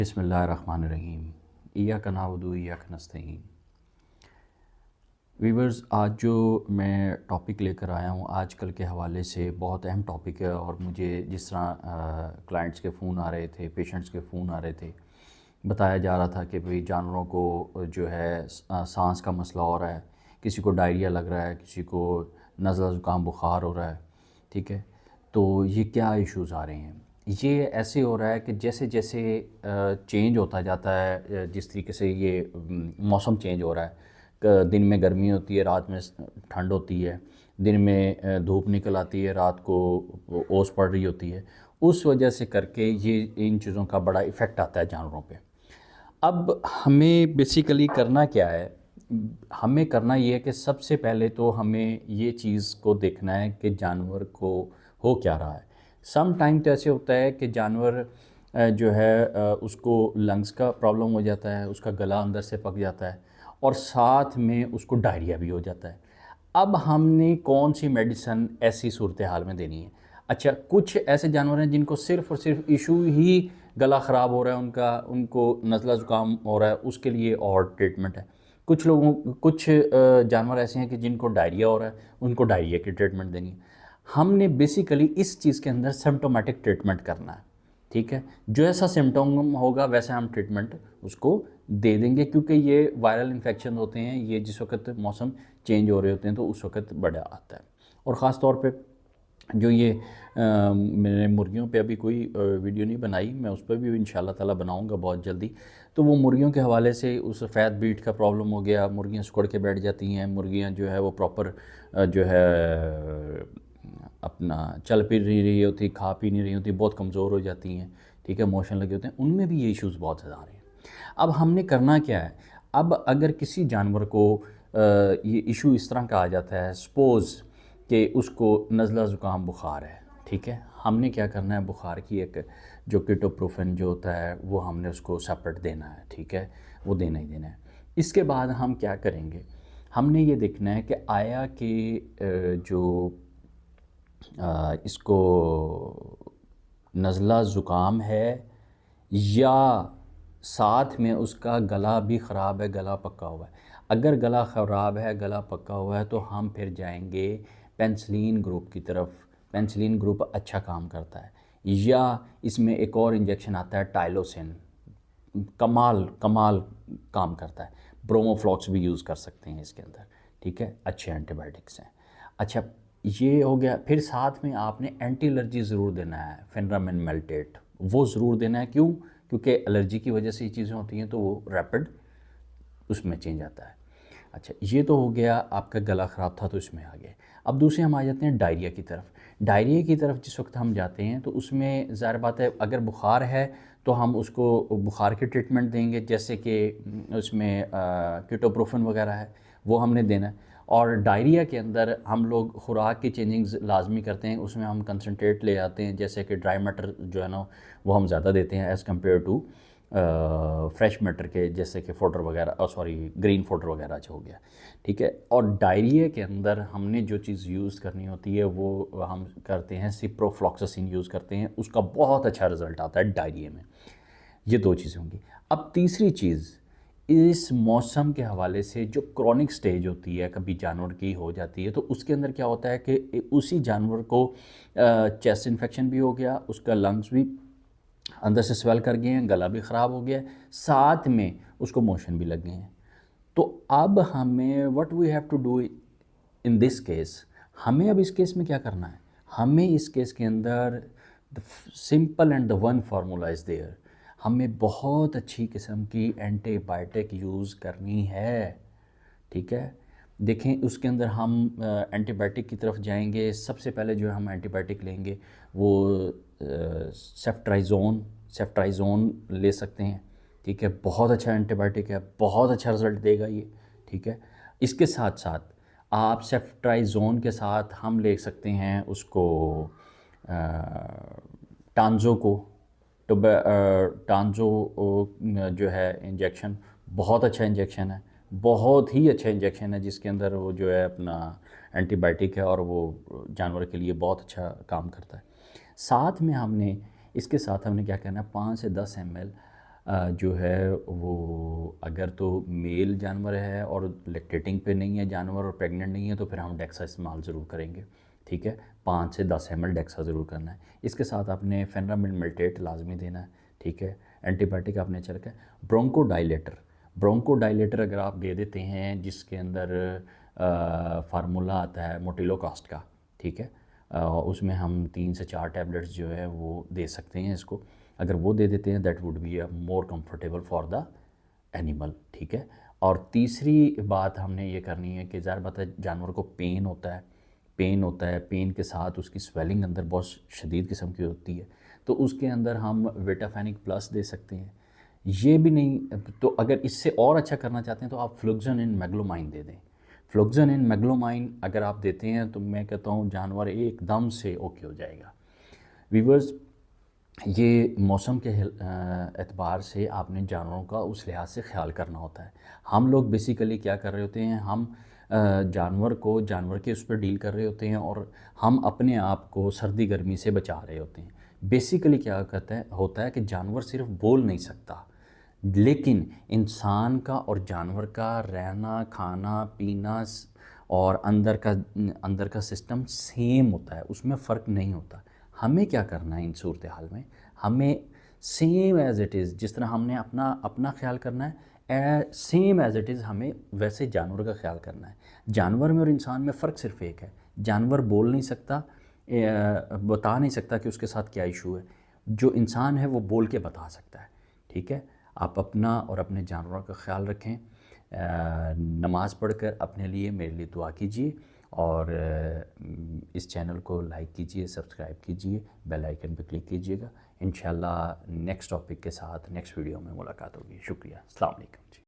बिस्मिल्लाहिर्रहमानिर्रहीम। इय्याक नअबुदु व इय्याक नस्तईन। वीवर्स, आज जो मैं टॉपिक लेकर आया हूँ आजकल के हवाले से बहुत अहम टॉपिक है। और मुझे जिस तरह क्लाइंट्स के फ़ोन आ रहे थे, पेशेंट्स के फ़ोन आ रहे थे, बताया जा रहा था कि भाई जानवरों को जो है सांस का मसला हो रहा है, किसी को डायरिया लग रहा है, किसी को नज़ला ज़ुकाम बुखार हो रहा है। ठीक है, तो ये क्या इश्यूज़ आ रहे हैं? ये ऐसे हो रहा है कि जैसे जैसे चेंज होता जाता है, जिस तरीके से ये मौसम चेंज हो रहा है, दिन में गर्मी होती है, रात में ठंड होती है, दिन में धूप निकल आती है, रात को ओस पड़ रही होती है, उस वजह से करके ये इन चीज़ों का बड़ा इफ़ेक्ट आता है जानवरों पे। अब हमें बेसिकली करना क्या है? हमें करना ये है कि सबसे पहले तो हमें ये चीज़ को देखना है कि जानवर को हो क्या रहा है। सम टाइम तो ऐसे होता है कि जानवर जो है उसको लंग्स का प्रॉब्लम हो जाता है, उसका गला अंदर से पक जाता है और साथ में उसको डायरिया भी हो जाता है। अब हमने कौन सी मेडिसिन ऐसी सूरत हाल में देनी है? अच्छा, कुछ ऐसे जानवर हैं जिनको सिर्फ़ और सिर्फ इशू ही गला ख़राब हो रहा है, उनको नज़ला ज़ुकाम हो रहा है, उसके लिए और ट्रीटमेंट है। कुछ जानवर ऐसे हैं कि जिनको डायरिया हो रहा है, उनको डायरिया की ट्रीटमेंट देनी है। हमने बेसिकली इस चीज़ के अंदर सिम्प्टोमेटिक ट्रीटमेंट करना है। ठीक है, जो ऐसा सिम्टम होगा वैसा हम ट्रीटमेंट उसको दे देंगे, क्योंकि ये वायरल इन्फेक्शन होते हैं, ये जिस वक्त मौसम चेंज हो रहे होते हैं तो उस वक्त बड़ा आता है। और ख़ास तौर पे जो ये मैंने मुर्गियों पे अभी कोई वीडियो नहीं बनाई, मैं उस पर भी इंशाल्लाह ताला बनाऊंगा बहुत जल्दी। तो वो मुर्गियों के हवाले से उस फैट बीट का प्रॉब्लम हो गया, मुर्गियां सिकुड़ के बैठ जाती हैं, मुर्गियां जो है वो प्रॉपर जो है अपना चल फिर नहीं रही होती, खा पी नहीं रही होती, बहुत कमज़ोर हो जाती हैं। ठीक है, मोशन लगे होते हैं, उनमें भी ये इश्यूज़ बहुत ज़्यादा आ रहे हैं। अब हमने करना क्या है? अब अगर किसी जानवर को ये इशू इस तरह का आ जाता है, सपोज़ कि उसको नज़ला ज़ुकाम बुखार है, ठीक है, हमने क्या करना है, बुखार की एक जो कीटोप्रोफेन जो होता है वो हमने उसको सेपरेट देना है। ठीक है, वो देना ही देना है। इसके बाद हम क्या करेंगे, हमने ये देखना है कि आया कि जो इसको नज़ला ज़ुकाम है या साथ में उसका गला भी ख़राब है, गला पका हुआ है। अगर गला ख़राब है, गला पका हुआ है, तो हम फिर जाएंगे पेनिसिलिन ग्रुप की तरफ। पेनिसिलिन ग्रुप अच्छा काम करता है। या इसमें एक और इंजेक्शन आता है टाइलोसिन, कमाल कमाल काम करता है। ब्रोमोफ्लॉक्स भी यूज़ कर सकते हैं इसके अंदर। ठीक है, अच्छे एंटीबायोटिक्स हैं। अच्छा, ये हो गया। फिर साथ में आपने एंटी एलर्जी ज़रूर देना है, फेनरामिन मेल्टेट वो ज़रूर देना है। क्यों? क्योंकि एलर्जी की वजह से ये चीज़ें होती हैं, तो वो रैपिड उसमें चेंज आता है। अच्छा, ये तो हो गया, आपका गला ख़राब था तो इसमें आ गए। अब दूसरे हम आ जाते हैं डायरिया की तरफ। डायरिया की तरफ जिस वक्त हम जाते हैं तो उसमें ज़ाहिर बात है, अगर बुखार है तो हम उसको बुखार की ट्रीटमेंट देंगे, जैसे कि उसमें कीटोप्रोफेन वगैरह है, वो हमने देना है। और डायरिया के अंदर हम लोग खुराक की चेंजिंग्स लाजमी करते हैं, उसमें हम कंसनट्रेट ले आते हैं, जैसे कि ड्राई मैटर जो है ना वो हम ज़्यादा देते हैं as compare to fresh matter के, जैसे कि फोटर वगैरह, सॉरी ग्रीन फोटर वगैरह जो हो गया। ठीक है, और डायरिया के अंदर हमने जो चीज़ यूज़ करनी होती है वो हम करते हैं सिप्रोफ्लॉक्सासिन यूज़ करते हैं, उसका बहुत अच्छा रिज़ल्ट आता है डायरिया में। ये दो चीज़ें होंगी। अब तीसरी चीज़, इस मौसम के हवाले से जो क्रॉनिक स्टेज होती है कभी जानवर की हो जाती है, तो उसके अंदर क्या होता है कि उसी जानवर को चेस्ट इन्फेक्शन भी हो गया, उसका लंग्स भी अंदर से स्वेल कर गए हैं, गला भी ख़राब हो गया, साथ में उसको मोशन भी लग गए हैं। तो अब हमें what we have to do in this case, हमें अब इस केस में क्या करना है? हमें इस केस के अंदर the simple and the one formula is there. हमें बहुत अच्छी किस्म की एंटीबायोटिक यूज़ करनी है। ठीक है, देखें उसके अंदर हम एंटीबायोटिक की तरफ जाएंगे। सबसे पहले जो हम एंटीबायोटिक लेंगे वो सेफ्ट्राइज़ोन सेफ्ट्राइज़ोन ले सकते हैं। ठीक है, बहुत अच्छा एंटीबायोटिक है, बहुत अच्छा रिज़ल्ट देगा ये। ठीक है, इसके साथ साथ आप सेफ्ट्राइज़ोन के साथ हम ले सकते हैं उसको टांजो को। तो टांजो जो है इंजेक्शन, बहुत अच्छा इंजेक्शन है, बहुत ही अच्छा इंजेक्शन है, जिसके अंदर वो जो है अपना एंटीबायोटिक है और वो जानवर के लिए बहुत अच्छा काम करता है। साथ में हमने इसके साथ हमने क्या करना है, 5 से 10 ml जो है वो अगर तो मेल जानवर है और लैक्टेटिंग पे नहीं है जानवर और प्रेग्नेंट नहीं है तो फिर हम डेक्सा इस्तेमाल ज़रूर करेंगे, ठीक है। 5 से 10 ml डेक्सा ज़रूर करना है। इसके साथ आपने फेनरामिड मिल्टेट लाजमी देना है, ठीक है। एंटीबायोटिक आपने चल के ब्रोंकोडाइलेटर अगर आप दे देते हैं जिसके अंदर फार्मूला आता है मोटिलोकास्ट का, ठीक है। उसमें हम 3 से 4 टैबलेट्स जो है वो दे सकते हैं इसको। अगर वो दे देते हैं that would be a more comfortable for the animal, ठीक है। और तीसरी बात हमने ये करनी है कि ज़ाहिर बात है जानवर को पेन होता है, पेन के साथ उसकी स्वेलिंग अंदर बहुत शदीद किस्म की होती है, तो उसके अंदर हम विटाफेनिक प्लस दे सकते हैं। ये भी नहीं तो अगर इससे और अच्छा करना चाहते हैं तो आप फ्लुक्सन इन मैग्लोमाइन दे दें। फ्लुक्सन इन मैग्लोमाइन अगर आप देते हैं तो मैं कहता हूँ जानवर एकदम से ओके हो जाएगा। वीवर्स, ये मौसम के एतबार से आपने जानवरों का उस लिहाज से ख्याल करना होता है। हम लोग बेसिकली क्या कर रहे होते हैं, हम जानवर के उस पर डील कर रहे होते हैं और हम अपने आप को सर्दी गर्मी से बचा रहे होते हैं। बेसिकली क्या होता है कि जानवर सिर्फ बोल नहीं सकता, लेकिन इंसान का और जानवर का रहना खाना पीना और अंदर का सिस्टम सेम होता है, उसमें फ़र्क नहीं होता। हमें क्या करना है इन सूरत हाल में, हमें सेम एज़ इट इज़ जिस तरह हमने अपना ख्याल करना है, सेम एज़ इट इज़ हमें वैसे जानवर का ख्याल करना है। जानवर में और इंसान में फ़र्क सिर्फ एक है, जानवर बोल नहीं सकता, बता नहीं सकता कि उसके साथ क्या इशू है। जो इंसान है वो बोल के बता सकता है, ठीक है। आप अपना और अपने जानवरों का ख्याल रखें। नमाज़ पढ़कर अपने लिए मेरे लिए दुआ कीजिए और इस चैनल को लाइक कीजिए, सब्सक्राइब कीजिए, बेल आइकन पर क्लिक कीजिएगा। इंशाल्लाह नेक्स्ट टॉपिक के साथ नेक्स्ट वीडियो में मुलाकात होगी। शुक्रिया, अस्सलाम वालेकुम।